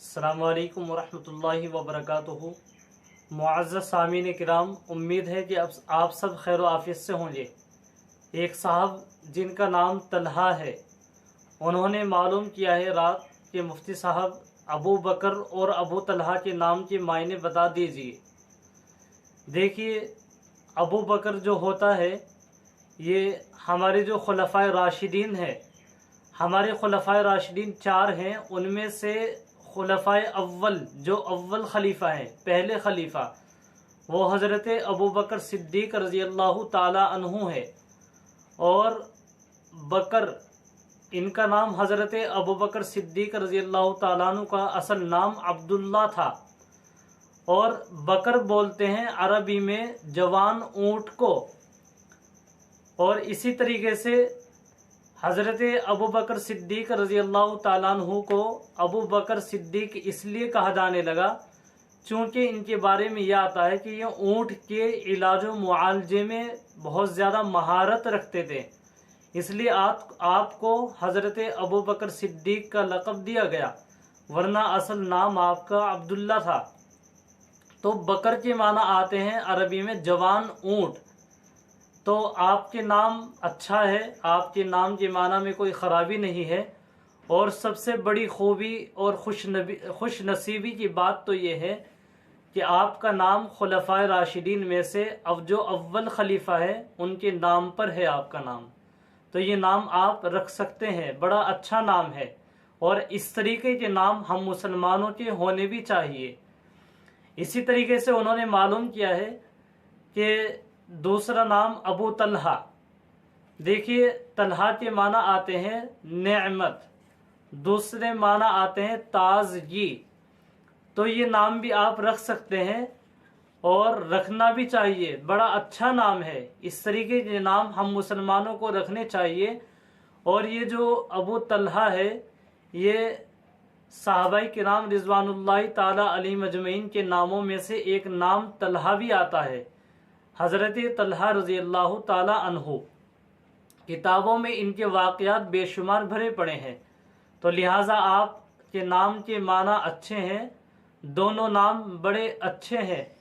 अस्सलामु अलैकुम वरहमतुल्लाहि वबरकातुहू। मुअज़्ज़ज़ सामीन किराम, उम्मीद है कि आप सब खैर आफियत से होंगे। एक साहब जिनका नाम तलहा है, उन्होंने मालूम किया है रात के मुफ्ती साहब अबू बकर और अबू तलहा के नाम के मायने बता दीजिए। देखिए, अबू बकर जो होता है ये हमारे जो खुलफाए राशिदीन है, हमारे खुलफाए राशिदीन 4 हैं, उनमें से खुलफाए अव्वल जो अव्वल खलीफा हैं, पहले खलीफा, वो हज़रत अबू बकर सिद्दीक रज़ी अल्लाह ताला अन्हु है। और बकर, इनका नाम हज़रत अबू बकर सिद्दीक रज़ी अल्लाह ताला अन्हु का असल नाम अब्दुल्ला था। और बकर बोलते हैं अरबी में जवान ऊँट को। और इसी तरीके से हज़रत अबू बकर सिद्दीक रज़ी अल्लाह ताला अन्हु को अबू बकर सिद्दीक इसलिए कहा जाने लगा चूँकि इनके बारे में यह आता है कि ये ऊँट के इलाज व मुआलजे में बहुत ज़्यादा महारत रखते थे, इसलिए आपको हज़रत अबू बकर सिद्दीक का लक़ब दिया गया, वरना असल नाम आपका अब्दुल्ला था। तो बकर के माना आते हैं अरबी में जवान ऊँट। तो आपके नाम अच्छा है, आपके नाम के माना में कोई ख़राबी नहीं है। और सबसे बड़ी खूबी और खुश नसीबी की बात तो ये है कि आपका नाम खुलफाए राशिदीन में से अब जो अव्वल खलीफा है उनके नाम पर है आपका नाम। तो ये नाम आप रख सकते हैं, बड़ा अच्छा नाम है। और इस तरीके के नाम हम मुसलमानों के होने भी चाहिए। इसी तरीके से उन्होंने मालूम किया है कि दूसरा नाम अबू तलहा। देखिए, तलहा के माना आते हैं नेमत, दूसरे माना आते हैं ताजगी। तो ये नाम भी आप रख सकते हैं और रखना भी चाहिए, बड़ा अच्छा नाम है। इस तरीके के नाम हम मुसलमानों को रखने चाहिए। और ये जो अबू तलहा है, ये सहाबाई किराम रिज़वानुल्लाहि ताला अलैहिम अजमईन के नामों में से एक नाम तलहा भी आता है, हज़रत तलहा रज़ी अल्लाह ताला अन्हु। किताबों में इनके वाक़यात बेशुमार भरे पड़े हैं। तो लिहाजा आपके नाम के माना अच्छे हैं, दोनों नाम बड़े अच्छे हैं।